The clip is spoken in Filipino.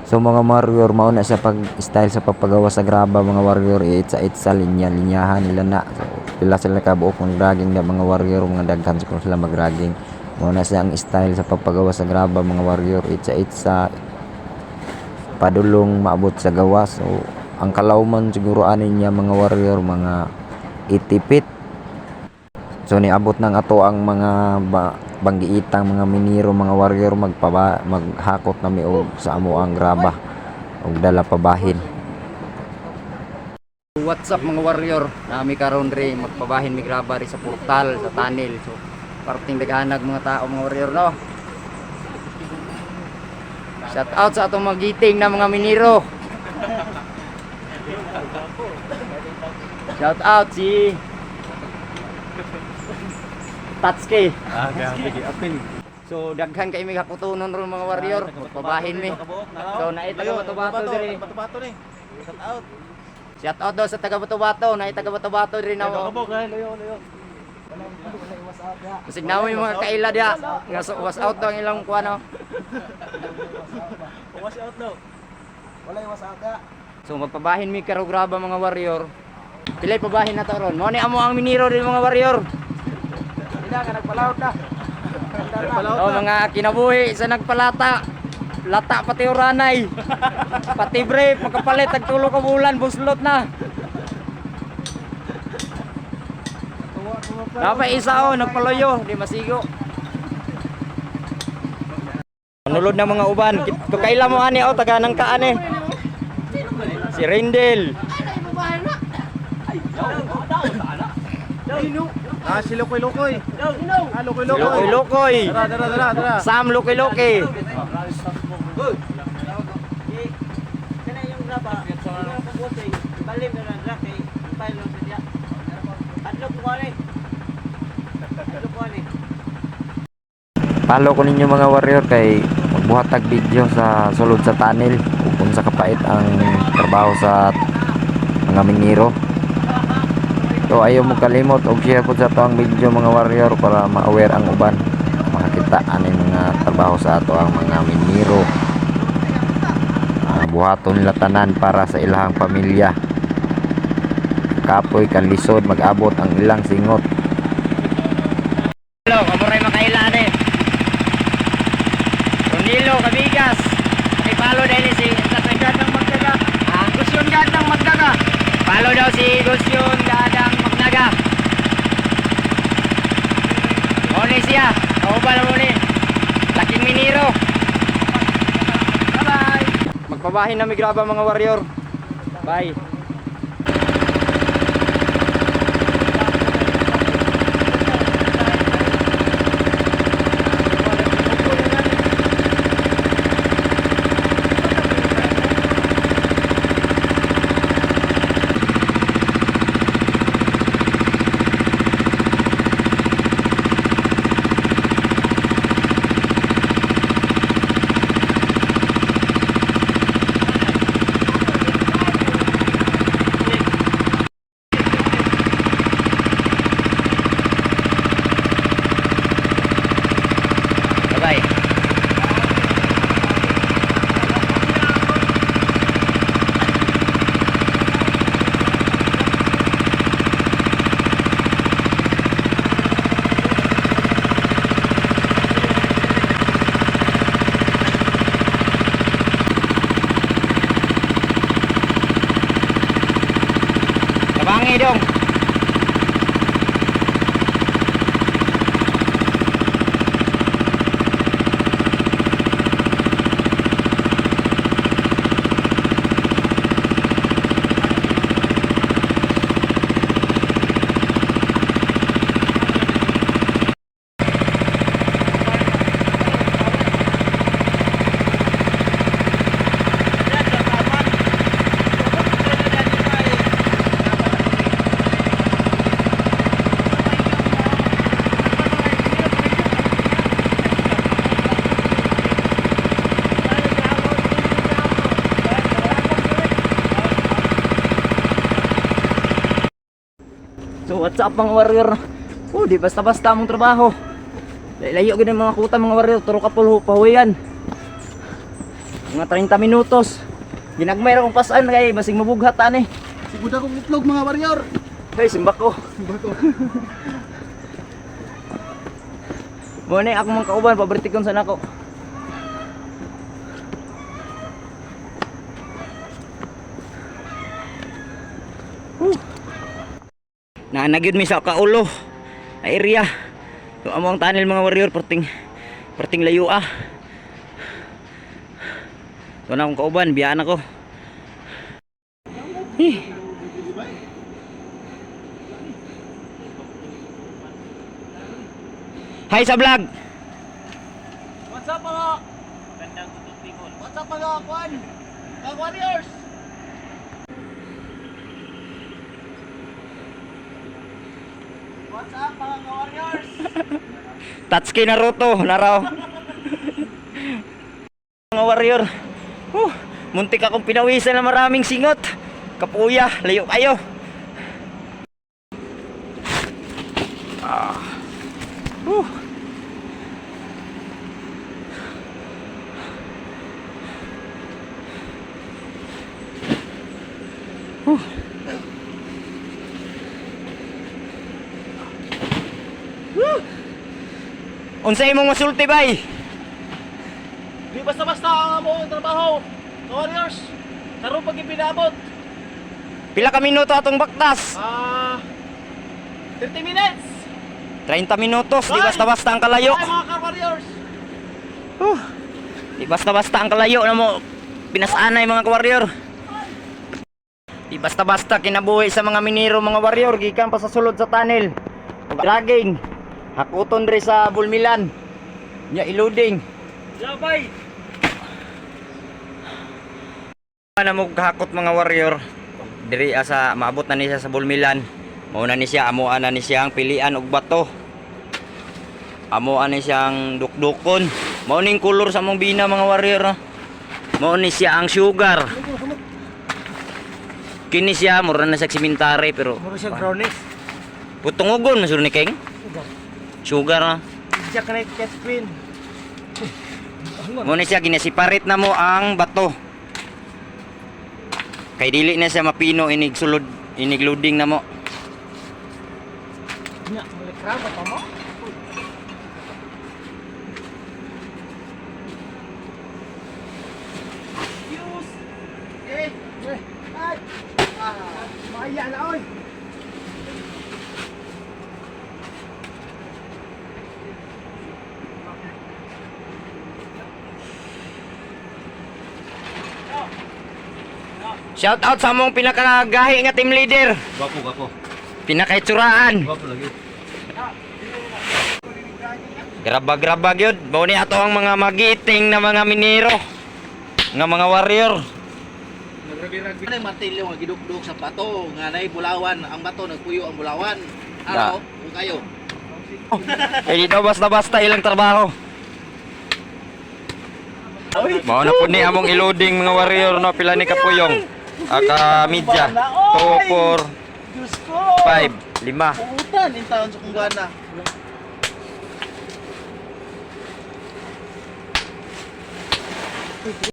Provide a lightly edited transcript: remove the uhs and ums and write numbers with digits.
So mga warrior, mao na siya pag style sa pagpagawa sa graba mga warrior, itsa linyahan nila na. So, pila sila kabuok ng dragging na mga warrior, mga daghan kung sila magragging. Mao na siya ang style sa pagpagawa sa graba mga warrior, itsa padulong maabot sa gawas. So ang kalawman siguro anin niya mga warrior, mga 80 feet. So niabot ng ato ang mga banggiitang mga miniro mga warrior, maghakot na og sa amo ang graba og dala pabahin. What's up mga warrior, nami karon ri magpabahin mi graba ri sa portal sa tunnel. So parting daghanag mga tao mga warrior, no. Shout out sa atong mga giting na mga miniro. Shout out si Tatsuki. Grabe di apil. So daghan kay mi hakutunon ron mga warrior, pabahin mi. So naita ka Bato-Bato diri. Bato-Bato ni. Shout out. Shout out daw sa taga Bato-Bato, naita taga Bato-Bato diri na. Kabog ha, layo. Bisig na mo yung mga kaila dia. Nga was out daw ang ilang kuano. Wash out daw. Wala yung wash out ka. So magpabahin mi karo graba mga warrior. Pilay pabahin na to ron. Mo ni amo ang miniro din mga warrior. Ina ka nagpalaot na. Oh mga kinabuhi sa nagpalata. Lata pati uranay. Pati brief magkapalit tagtulo ka bulan buslot na. Dapat isa nagpaloyo, di masigo. Nulod na mga uban. Kaila mo ani taga nang kaan eh. Si Rindel. Si Lokoy-Lokoy. Lokoy-Lokoy. Lukoy-Lukoy. Dara. Sam Lukoy-Lukoy. Kana yung graba, yung kabuti, balim na lang rake, pile lang sa diya. Adlok ko ani. Follow ko ninyo mga warrior kay magbuhatag video sa sulod sa tunnel kung sa kapait ang trabaho sa mga miniro. So ayaw mo kalimot og share po sa to ang video mga warrior para ma-aware ang uban, makakita ani mga trabaho sa ato ang mga miniro. Buhaton nila tanan para sa ilahang pamilya. Kapoy kanlisod mag-abot ang ilang singot. Hello, kamuray makaila ni. Ronilo Kabigas. Ipalo dahil si Gadang Magdaga. Gusyon Gadang Magdaga. Palo daw si Gusyon Gadang Magdaga. Muni siya. Kaubal mo ni. Laking miniro. Bye-bye. Magpabahin na migraba mga warrior. Bye. Tabangi dong. So what's up mga warrior? Di basta-basta mong trabaho. Layo gid ang mga kuta mga warrior, turo ka pulho pahuyan. Mga 30 minutos. Ginagmay ra kong pasan kay basing mabughat ani. Sigud akong itlog mga warrior. Hey, simbak ko. Mo ni ako mga kauban pabertikon sa nako. Naanagyod mi sa kaulo na area. So amo ang tunnel mga warrior perting layo ah. So na akong kauban, biyaan ako. Hi sa vlog. What's up mga? What's up mga kwan? Mga warriors. What's up mga warriors? Tatsuki Naruto na raw. Mga warrior. Muntik akong pinawisan na maraming singot. Kapuya, layo kayo. Unsay imong masulti bay? Di basta-basta ang among trabaho. Mga warriors. Karon pag ipinabot. Pila ka minuto atong baktas? 30 minutes. 30 minutos, di basta-basta ang kalayo. Ay mga warriors. Di basta-basta ang kalayo na mo pinasanay mga warrior. Di basta-basta kinabuhi sa mga minero mga warrior gikan pa sa sulod sa tunnel. Dragging. Hakuton diri sa Bulmilan. Nya iluding. Labay. Na mo hakot mga warrior. Diri sa maabot na ni siya sa Bulmilan. Mao na ni siya amuan na ni siyang pilian og bato. Amuan ni siyang dukdukon. Mao ning kulor sa among bina mga warrior. Mao ni siya ang sugar. Kini siya mura na sa simentary pero Muro siya brownies. putungugon masud ni King. Sugar na. Siya kanay catch queen. Mao ni siya ginasiparit na mo ang bato. Kay dili na siya mapino inig sulod inig loading na mo. Nya, balik raba pa mo. Use. Ay. Maya na oy. Shout out sa among pinakagahi nga team leader. Gapo. Pinakaitsuraan. Gapo lagi. Grabag-grabag yun. Mao ni ato ang mga magiting na mga minero. Nga mga warrior. Ano yung martilyo nga gidukduk sa bato nga nay bulawan, ang bato nagpuyo ang bulawan. Ano? Kung kayo. Eh dito basta-basta ilang trabaho. Mao na po ni among iloding mga warrior no pila ni kapuyong. Aka media 2 4 Diyos ko. 5 5. Putan, in taon sa kunggana.